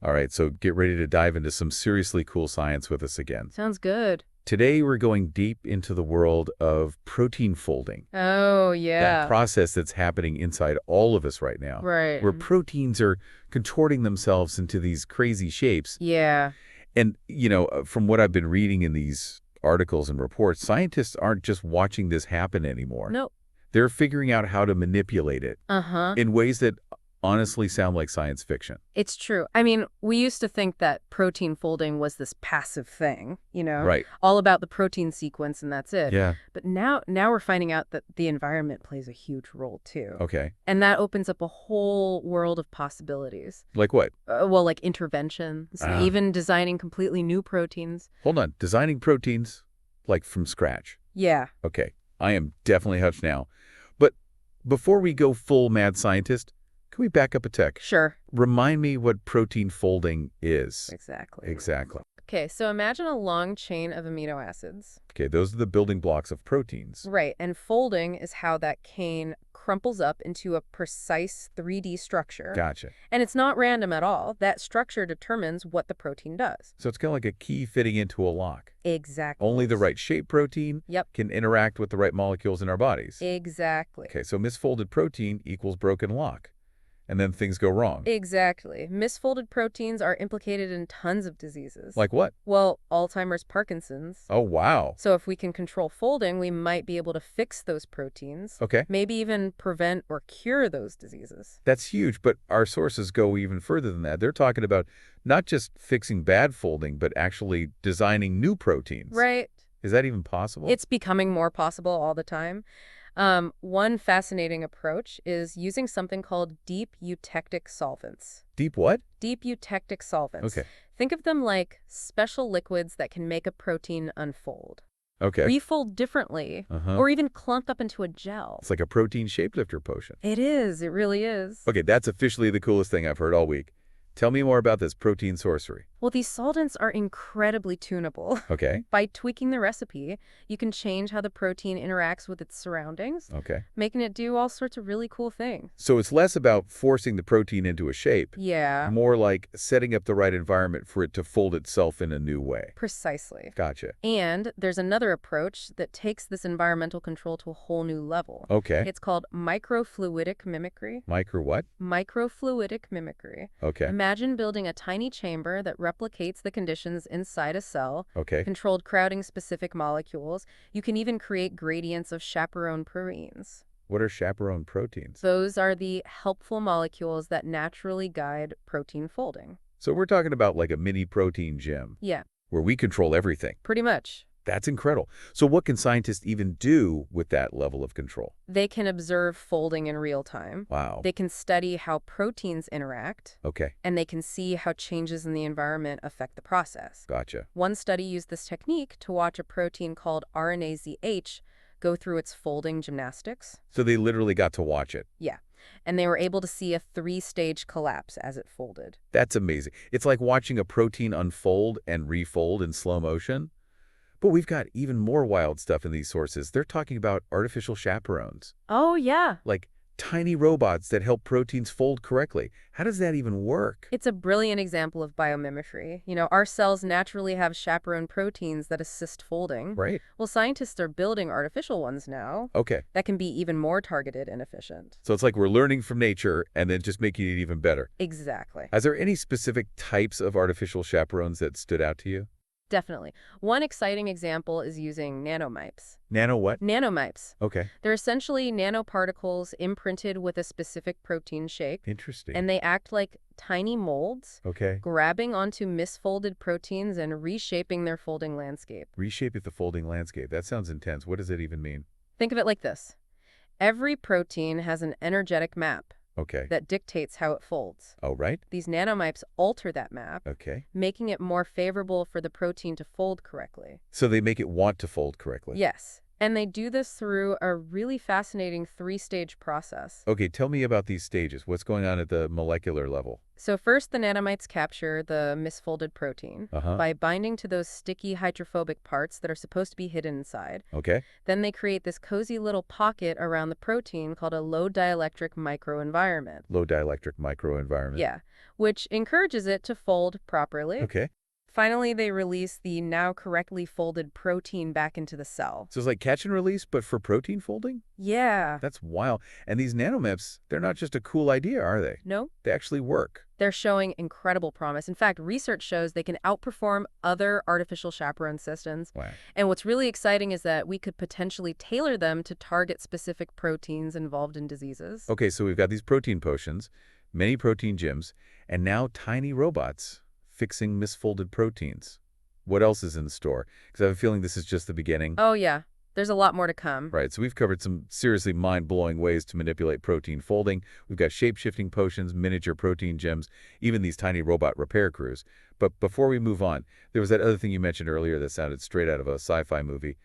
All right, so get ready to dive into some seriously cool science with us again. Sounds good. Today, we're going deep into the world of protein folding. Oh, That yeah. process that's happening inside all of us right now, Right. where proteins are contorting themselves into these crazy shapes. Yeah. And, from what I've been reading in these articles and reports, scientists aren't just watching this happen anymore. No. They're figuring out how to manipulate it Uh-huh. in ways that honestly sound like science fiction. It's true. I mean, we used to think that protein folding was this passive thing, Right. all about the protein sequence and that's it. Yeah. But now we're finding out that the environment plays a huge role too. Okay. And that opens up a whole world of possibilities. Like what? Well, like interventions, even designing completely new proteins. Hold on. Designing proteins, like from scratch. Yeah. Okay. I am definitely hooked now. But before we go full mad scientist, can we back up a tick? Sure. Remind me what protein folding is. Exactly. Exactly. Okay, so imagine a long chain of amino acids. Okay, those are the building blocks of proteins. Right, and folding is how that chain crumples up into a precise 3D structure. Gotcha. And it's not random at all. That structure determines what the protein does. So it's kind of like a key fitting into a lock. Exactly. Only the right shape protein can interact with the right molecules in our bodies. Exactly. Okay, so misfolded protein equals broken lock. And then things go wrong. Exactly. Misfolded proteins are implicated in tons of diseases. Like what? Well, Alzheimer's, Parkinson's. Oh, wow. So if we can control folding, we might be able to fix those proteins. Okay. Maybe even prevent or cure those diseases. That's huge, but our sources go even further than that. They're talking about not just fixing bad folding, but actually designing new proteins. Right. Is that even possible? It's becoming more possible all the time. One fascinating approach is using something called deep eutectic solvents. Deep what? Deep eutectic solvents. Okay. Think of them like special liquids that can make a protein unfold, Okay. refold differently, or even clump up into a gel. It's like a protein shapelifter potion. It is. It really is. Okay, that's officially the coolest thing I've heard all week. Tell me more about this protein sorcery. Well, these solvents are incredibly tunable. Okay. By tweaking the recipe, you can change how the protein interacts with its surroundings, Okay. making it do all sorts of really cool things. So it's less about forcing the protein into a shape, Yeah. more like setting up the right environment for it to fold itself in a new way. Precisely. Gotcha. And there's another approach that takes this environmental control to a whole new level. Okay. It's called microfluidic mimicry. Micro what? Microfluidic mimicry. Okay. Imagine building a tiny chamber that replicates the conditions inside a cell, Okay. controlled crowding specific molecules. You can even create gradients of chaperone proteins. What are chaperone proteins? Those are the helpful molecules that naturally guide protein folding. So we're talking about like a mini protein gym Yeah, where we control everything. pretty much. That's incredible. So what can scientists even do with that level of control? They can observe folding in real time. Wow. They can study how proteins interact. Okay. And they can see how changes in the environment affect the process. Gotcha. One study used this technique to watch a protein called RNase-H go through its folding gymnastics. So they literally got to watch it. Yeah. And they were able to see a 3-stage collapse as it folded. That's amazing. It's like watching a protein unfold and refold in slow motion. But we've got even more wild stuff in these sources. They're talking about artificial chaperones, Oh, yeah. like tiny robots that help proteins fold correctly. How does that even work? It's a brilliant example of biomimicry. Our cells naturally have chaperone proteins that assist folding. Right. Well, scientists are building artificial ones now Okay. that can be even more targeted and efficient. So it's like we're learning from nature and then just making it even better. Exactly. Is there any specific types of artificial chaperones that stood out to you? Definitely. One exciting example is using nanomipes. Nano what? Nanomipes. Okay. They're essentially nanoparticles imprinted with a specific protein shape, Interesting. and they act like tiny molds, Okay. grabbing onto misfolded proteins and reshaping their folding landscape. Reshape the folding landscape. That sounds intense. What does it even mean? Think of it like this. Every protein has an energetic map Okay. that dictates how it folds. Oh, right? These nanomipes alter that map, Okay. making it more favorable for the protein to fold correctly. So they make it want to fold correctly. Yes. And they do this through a really fascinating three-stage process. Okay, tell me about these stages. What's going on at the molecular level? So first, the nanomites capture the misfolded protein Uh-huh. by binding to those sticky hydrophobic parts that are supposed to be hidden inside. Okay. Then they create this cozy little pocket around the protein called a low dielectric microenvironment. Low dielectric microenvironment. Yeah, which encourages it to fold properly. Okay. Finally, they release the now correctly folded protein back into the cell. So it's like catch and release, but for protein folding? Yeah. That's wild. And these nanomips, they're not just a cool idea, are they? No, They actually work. they're showing incredible promise. In fact, research shows they can outperform other artificial chaperone systems. Wow. And what's really exciting is that we could potentially tailor them to target specific proteins involved in diseases. Okay, so we've got these protein potions, many protein gyms, and now tiny robots fixing misfolded proteins. What else is in store? Because I have a feeling this is just the beginning. Oh, yeah. There's a lot more to come. Right, so we've covered some seriously mind-blowing ways to manipulate protein folding. We've got shape-shifting potions, miniature protein gems, even these tiny robot repair crews. But before we move on, there was that other thing you mentioned earlier that sounded straight out of a sci-fi movie,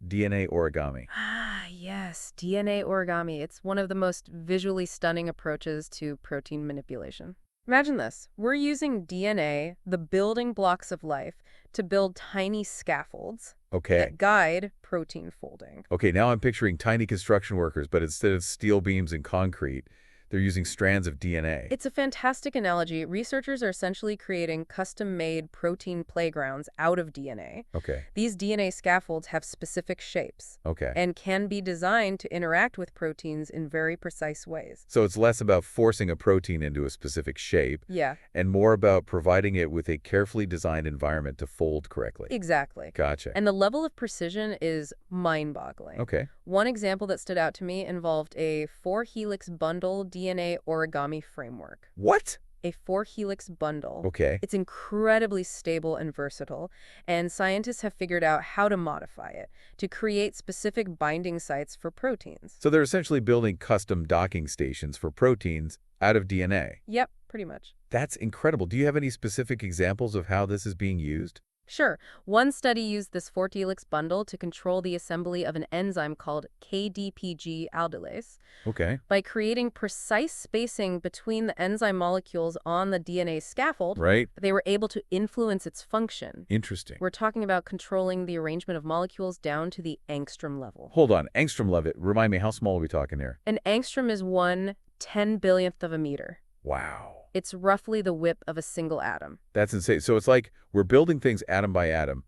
DNA origami. Ah, yes, DNA origami. It's one of the most visually stunning approaches to protein manipulation. Imagine this. We're using DNA, the building blocks of life, to build tiny scaffolds Okay. that guide protein folding. Okay, now I'm picturing tiny construction workers, but instead of steel beams and concrete, they're using strands of DNA. It's a fantastic analogy. Researchers are essentially creating custom-made protein playgrounds out of DNA. Okay, These DNA scaffolds have specific shapes okay. and can be designed to interact with proteins in very precise ways. So it's less about forcing a protein into a specific shape Yeah, and more about providing it with a carefully designed environment to fold correctly. exactly. Gotcha. And the level of precision is mind-boggling. Okay. One example that stood out to me involved a 4-helix bundle DNA origami framework. What? A 4-helix bundle. Okay. It's incredibly stable and versatile, and scientists have figured out how to modify it to create specific binding sites for proteins. So they're essentially building custom docking stations for proteins out of DNA. Yep, pretty much. That's incredible. Do you have any specific examples of how this is being used? Sure. One study used this 4-helix bundle to control the assembly of an enzyme called KDPG aldolase. Okay. By creating precise spacing between the enzyme molecules on the DNA scaffold, Right? they were able to influence its function. Interesting. We're talking about controlling the arrangement of molecules down to the angstrom level. Hold on. Angstrom level. Remind me, how small are we talking here? An angstrom is 1/10,000,000,000th of a meter. Wow. It's roughly the width of a single atom. That's insane. So it's like we're building things atom by atom.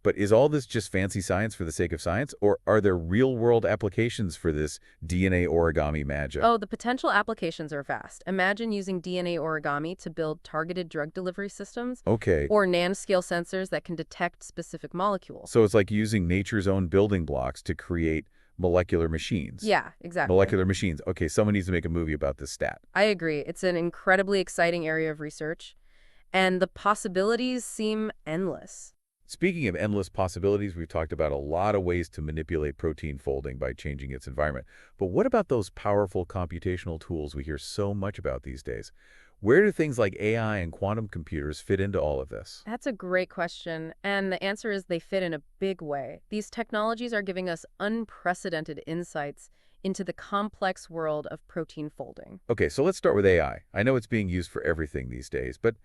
But is all this just fancy science for the sake of science? Or are there real-world applications for this DNA origami magic? Oh, the potential applications are vast. Imagine using DNA origami to build targeted drug delivery systems Okay. or nanoscale sensors that can detect specific molecules. So it's like using nature's own building blocks to create molecular machines. Yeah, exactly. Molecular machines. Okay, someone needs to make a movie about this stat. I agree. It's an incredibly exciting area of research, and the possibilities seem endless. Speaking of endless possibilities, we've talked about a lot of ways to manipulate protein folding by changing its environment. But what about those powerful computational tools we hear so much about these days? Where do things like AI and quantum computers fit into all of this? That's a great question, and the answer is they fit in a big way. These technologies are giving us unprecedented insights into the complex world of protein folding. Okay, so let's start with AI. I know it's being used for everything these days, but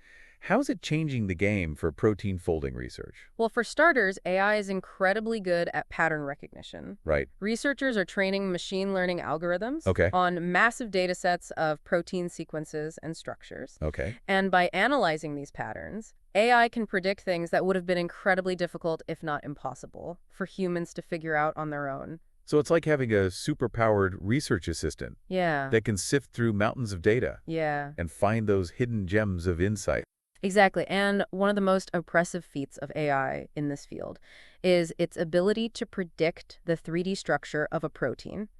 how is it changing the game for protein folding research? Well, for starters, AI is incredibly good at pattern recognition. Right. Researchers are training machine learning algorithms Okay. on massive data sets of protein sequences and structures. Okay. And by analyzing these patterns, AI can predict things that would have been incredibly difficult, if not impossible, for humans to figure out on their own. So it's like having a super-powered research assistant Yeah. that can sift through mountains of data Yeah. and find those hidden gems of insight. Exactly. And one of the most impressive feats of AI in this field is its ability to predict the 3D structure of a protein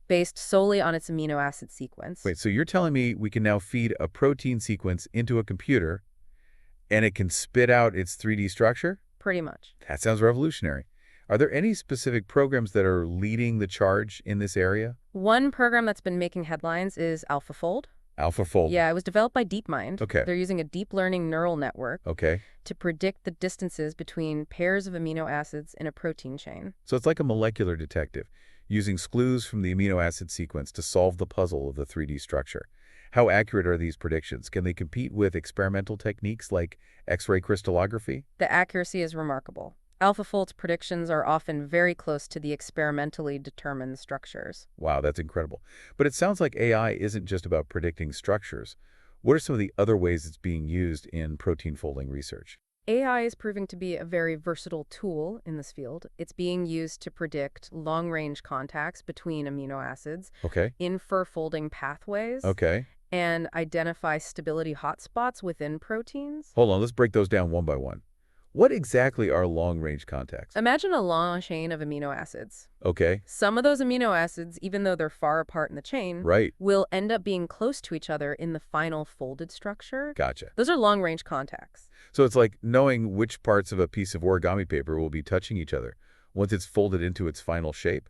based solely on its amino acid sequence. Wait, so you're telling me we can now feed a protein sequence into a computer and it can spit out its 3D structure? Pretty much. That sounds revolutionary. Are there any specific programs that are leading the charge in this area? One program that's been making headlines is AlphaFold. AlphaFold. Yeah, it was developed by DeepMind. Okay. They're using a deep learning neural network Okay. to predict the distances between pairs of amino acids in a protein chain. So it's like a molecular detective, using clues from the amino acid sequence to solve the puzzle of the 3D structure. How accurate are these predictions? Can they compete with experimental techniques like X-ray crystallography? The accuracy is remarkable. AlphaFold's predictions are often very close to the experimentally determined structures. Wow, that's incredible. But it sounds like AI isn't just about predicting structures. What are some of the other ways it's being used in protein folding research? AI is proving to be a very versatile tool in this field. It's being used to predict long-range contacts between amino acids, Okay. infer folding pathways, Okay. and identify stability hotspots within proteins. Hold on, let's break those down one by one. What exactly are long-range contacts? Imagine a long chain of amino acids. Okay. Some of those amino acids, even though they're far apart in the chain, Right. will end up being close to each other in the final folded structure. Gotcha. Those are long-range contacts. So it's like knowing which parts of a piece of origami paper will be touching each other once it's folded into its final shape.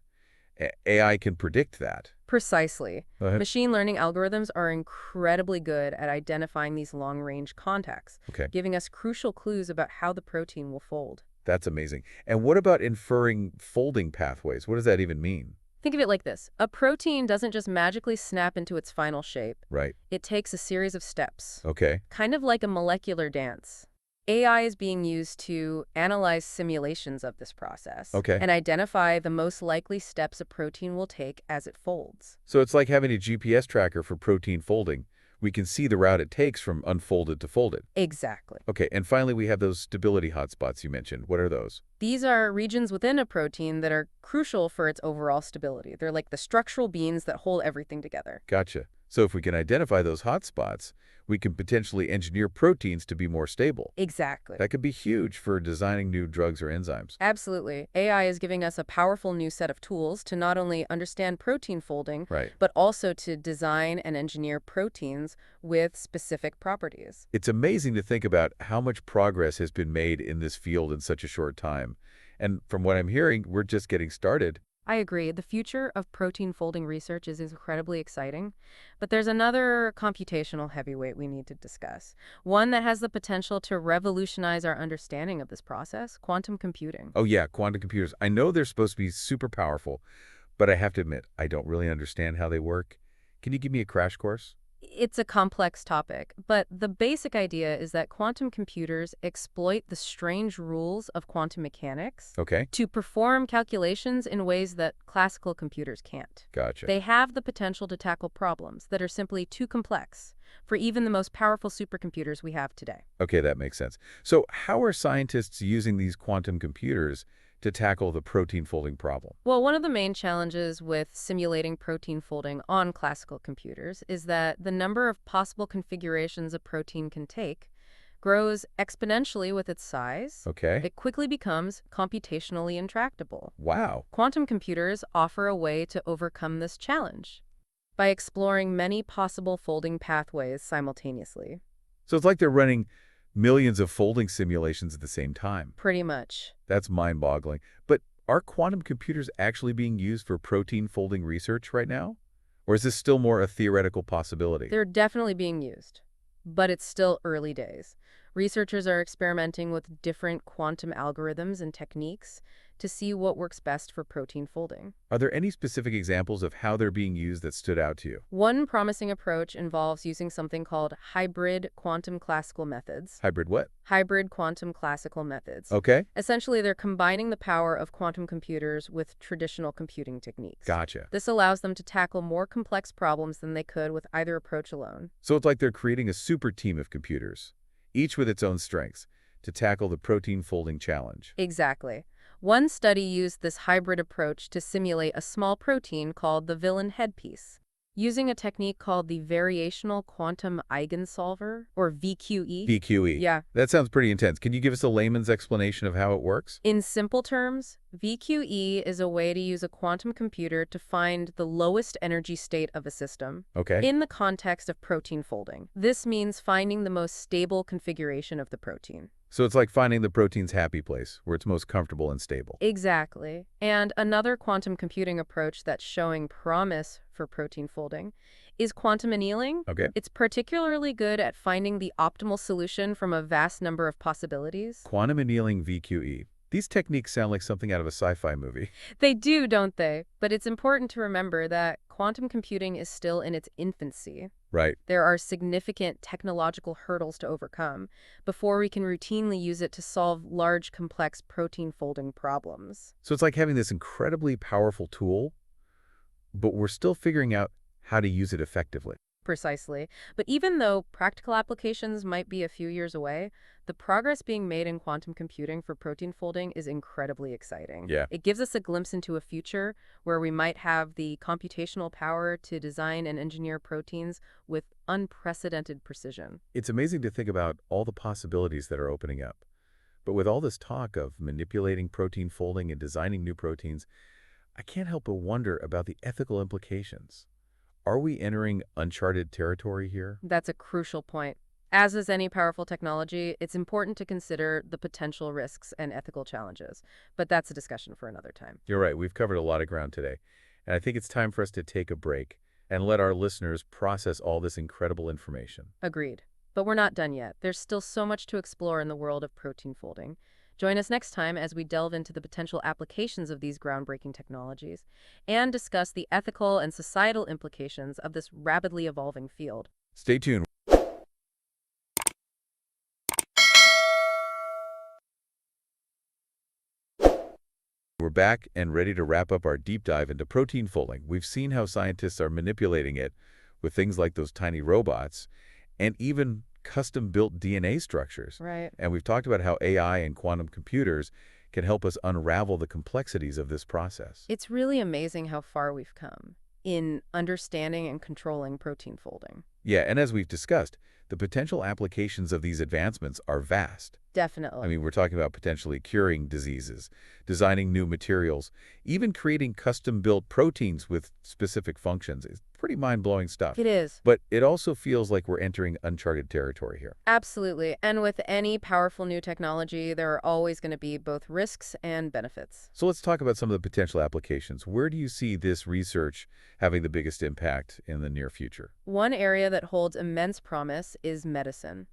AI can predict that. Precisely. Go ahead. Machine learning algorithms are incredibly good at identifying these long-range contacts, Okay. giving us crucial clues about how the protein will fold. That's amazing. And what about inferring folding pathways? What does that even mean? Think of it like this. A protein doesn't just magically snap into its final shape. Right. It takes a series of steps, Okay. kind of like a molecular dance. AI is being used to analyze simulations of this process Okay. and identify the most likely steps a protein will take as it folds. So it's like having a GPS tracker for protein folding. We can see the route it takes from unfolded to folded. Exactly. Okay, and finally we have those stability hotspots you mentioned. What are those? These are regions within a protein that are crucial for its overall stability. They're like the structural beams that hold everything together. Gotcha. So if we can identify those hotspots, we can potentially engineer proteins to be more stable. Exactly. That could be huge for designing new drugs or enzymes. Absolutely. AI is giving us a powerful new set of tools to not only understand protein folding, Right. but also to design and engineer proteins with specific properties. It's amazing to think about how much progress has been made in this field in such a short time. And from what I'm hearing, we're just getting started. I agree. The future of protein folding research is incredibly exciting, but there's another computational heavyweight we need to discuss, one that has the potential to revolutionize our understanding of this process: quantum computing. Oh yeah, quantum computers. I know they're supposed to be super powerful, but I have to admit, I don't really understand how they work. Can you give me a crash course? It's a complex topic, but the basic idea is that quantum computers exploit the strange rules of quantum mechanics Okay, to perform calculations in ways that classical computers can't. gotcha. They have the potential to tackle problems that are simply too complex for even the most powerful supercomputers we have today. Okay, that makes sense. So how are scientists using these quantum computers to tackle the protein folding problem? Well, one of the main challenges with simulating protein folding on classical computers is that the number of possible configurations a protein can take grows exponentially with its size. Okay. It quickly becomes computationally intractable. Wow. Quantum computers offer a way to overcome this challenge by exploring many possible folding pathways simultaneously. So it's like they're running millions of folding simulations at the same time. Pretty much. That's mind-boggling. But are quantum computers actually being used for protein folding research right now? Or is this still more a theoretical possibility? They're definitely being used, but it's still early days. Researchers are experimenting with different quantum algorithms and techniques to see what works best for protein folding. Are there any specific examples of how they're being used that stood out to you? One promising approach involves using something called hybrid quantum classical methods. Hybrid what? Hybrid quantum classical methods. Okay. Essentially, they're combining the power of quantum computers with traditional computing techniques. Gotcha. This allows them to tackle more complex problems than they could with either approach alone. So it's like they're creating a super team of computers, each with its own strengths, to tackle the protein folding challenge. Exactly. One study used this hybrid approach to simulate a small protein called the villain headpiece, using a technique called the variational quantum eigensolver, or VQE. VQE. Yeah. That sounds pretty intense. Can you give us a layman's explanation of how it works? In simple terms, VQE is a way to use a quantum computer to find the lowest energy state of a system Okay. in the context of protein folding. This means finding the most stable configuration of the protein. So it's like finding the protein's happy place, where it's most comfortable and stable. Exactly. And another quantum computing approach that's showing promise for for protein folding is quantum annealing. Okay. It's particularly good at finding the optimal solution from a vast number of possibilities. Quantum annealing VQE. These techniques sound like something out of a sci-fi movie. They do, don't they? But it's important to remember that quantum computing is still in its infancy. Right. There are significant technological hurdles to overcome before we can routinely use it to solve large, complex protein folding problems. So it's like having this incredibly powerful tool, but we're still figuring out how to use it effectively. Precisely. But even though practical applications might be a few years away, the progress being made in quantum computing for protein folding is incredibly exciting. Yeah. It gives us a glimpse into a future where we might have the computational power to design and engineer proteins with unprecedented precision. It's amazing to think about all the possibilities that are opening up. But with all this talk of manipulating protein folding and designing new proteins, I can't help but wonder about the ethical implications. Are we entering uncharted territory here? That's a crucial point. As is any powerful technology, it's important to consider the potential risks and ethical challenges. But that's a discussion for another time. You're right, we've covered a lot of ground today. And I think it's time for us to take a break and let our listeners process all this incredible information. Agreed. But we're not done yet. There's still so much to explore in the world of protein folding. Join us next time as we delve into the potential applications of these groundbreaking technologies and discuss the ethical and societal implications of this rapidly evolving field. Stay tuned. We're back and ready to wrap up our deep dive into protein folding. We've seen how scientists are manipulating it with things like those tiny robots and even custom-built DNA structures. Right. And we've talked about how AI and quantum computers can help us unravel the complexities of this process. It's really amazing how far we've come in understanding and controlling protein folding. Yeah, and as we've discussed, the potential applications of these advancements are vast. Definitely. I mean, we're talking about potentially curing diseases, designing new materials, even creating custom-built proteins with specific functions. It's pretty mind-blowing stuff. It is. But it also feels like we're entering uncharted territory here. Absolutely. And with any powerful new technology, there are always going to be both risks and benefits. So let's talk about some of the potential applications. Where do you see this research having the biggest impact in the near future? One area that holds immense promise is medicine.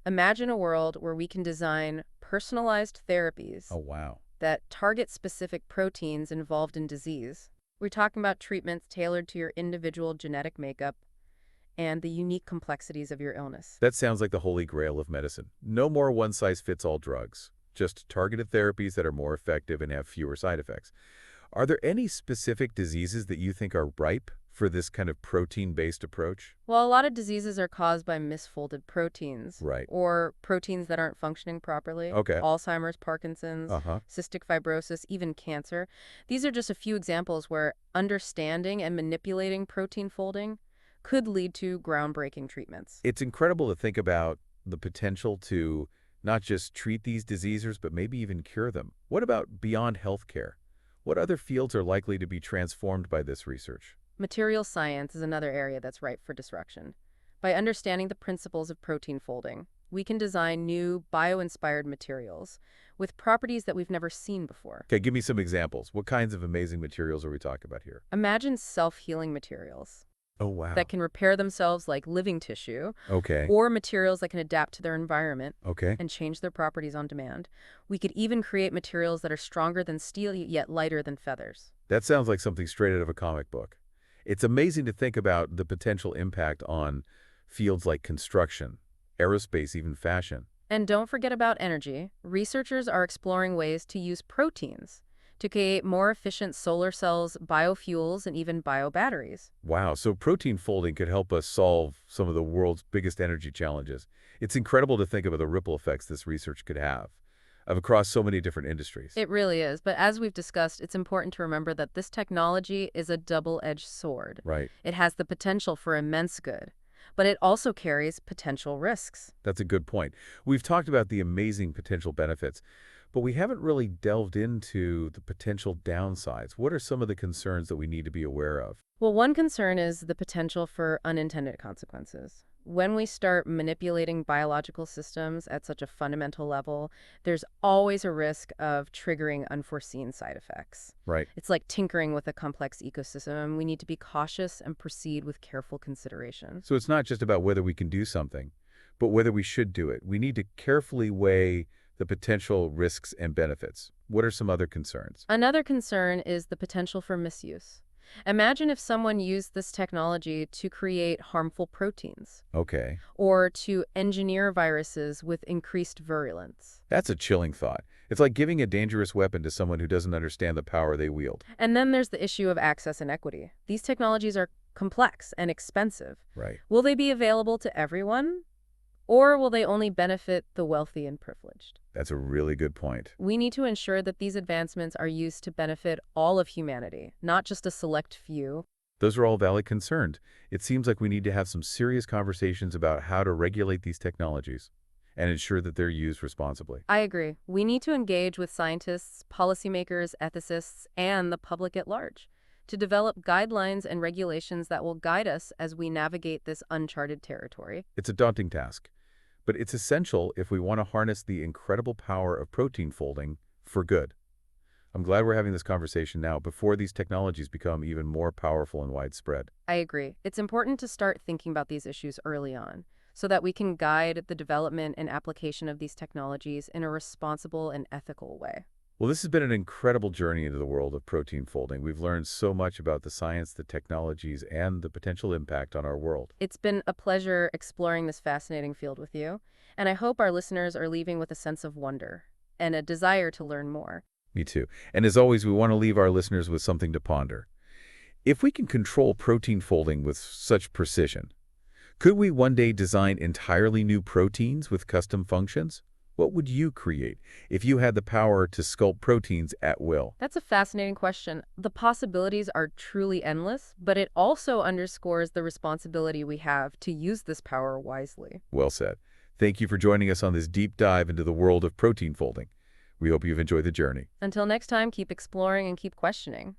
Imagine a world where we can design personalized therapies Oh, wow. that target specific proteins involved in disease. We're talking about treatments tailored to your individual genetic makeup and the unique complexities of your illness. That sounds like the holy grail of medicine. No more one-size-fits-all drugs, just targeted therapies that are more effective and have fewer side effects. Are there any specific diseases that you think are ripe for this kind of protein-based approach? Well, a lot of diseases are caused by misfolded proteins. Right. Or proteins that aren't functioning properly. Okay. Alzheimer's, Parkinson's, Uh-huh. cystic fibrosis, even cancer. These are just a few examples where understanding and manipulating protein folding could lead to groundbreaking treatments. It's incredible to think about the potential to not just treat these diseases, but maybe even cure them. What about beyond healthcare? What other fields are likely to be transformed by this research? Material science is another area that's ripe for disruption. By understanding the principles of protein folding, we can design new bio-inspired materials with properties that we've never seen before. Okay, give me some examples. What kinds of amazing materials are we talking about here? Imagine self-healing materials Oh, wow. that can repair themselves like living tissue, Okay. or materials that can adapt to their environment Okay. and change their properties on demand. We could even create materials that are stronger than steel yet lighter than feathers. That sounds like something straight out of a comic book. It's amazing to think about the potential impact on fields like construction, aerospace, even fashion. And don't forget about energy. Researchers are exploring ways to use proteins to create more efficient solar cells, biofuels, and even biobatteries. Wow, so protein folding could help us solve some of the world's biggest energy challenges. It's incredible to think about the ripple effects this research could have across so many different industries. It really is. But as we've discussed, it's important to remember that this technology is a double-edged sword. Right. It has the potential for immense good, but it also carries potential risks. That's a good point. We've talked about the amazing potential benefits, but we haven't really delved into the potential downsides. What are some of the concerns that we need to be aware of? Well, one concern is the potential for unintended consequences. When we start manipulating biological systems at such a fundamental level, there's always a risk of triggering unforeseen side effects. Right. It's like tinkering with a complex ecosystem. We need to be cautious and proceed with careful consideration. So it's not just about whether we can do something, but whether we should do it. We need to carefully weigh the potential risks and benefits. What are some other concerns? Another concern is the potential for misuse. Imagine if someone used this technology to create harmful proteins Okay. or to engineer viruses with increased virulence. That's a chilling thought. It's like giving a dangerous weapon to someone who doesn't understand the power they wield. And then there's the issue of access and equity. These technologies are complex and expensive. Right. Will they be available to everyone? Or will they only benefit the wealthy and privileged? That's a really good point. We need to ensure that these advancements are used to benefit all of humanity, not just a select few. Those are all valid concerns. It seems like we need to have some serious conversations about how to regulate these technologies and ensure that they're used responsibly. I agree. We need to engage with scientists, policymakers, ethicists, and the public at large to develop guidelines and regulations that will guide us as we navigate this uncharted territory. It's a daunting task, but it's essential if we want to harness the incredible power of protein folding for good. I'm glad we're having this conversation now before these technologies become even more powerful and widespread. I agree. It's important to start thinking about these issues early on so that we can guide the development and application of these technologies in a responsible and ethical way. Well, this has been an incredible journey into the world of protein folding. We've learned so much about the science, the technologies, and the potential impact on our world. It's been a pleasure exploring this fascinating field with you, and I hope our listeners are leaving with a sense of wonder and a desire to learn more. Me too. And as always, we want to leave our listeners with something to ponder. If we can control protein folding with such precision, could we one day design entirely new proteins with custom functions? What would you create if you had the power to sculpt proteins at will? That's a fascinating question. The possibilities are truly endless, but it also underscores the responsibility we have to use this power wisely. Well said. Thank you for joining us on this deep dive into the world of protein folding. We hope you've enjoyed the journey. Until next time, keep exploring and keep questioning.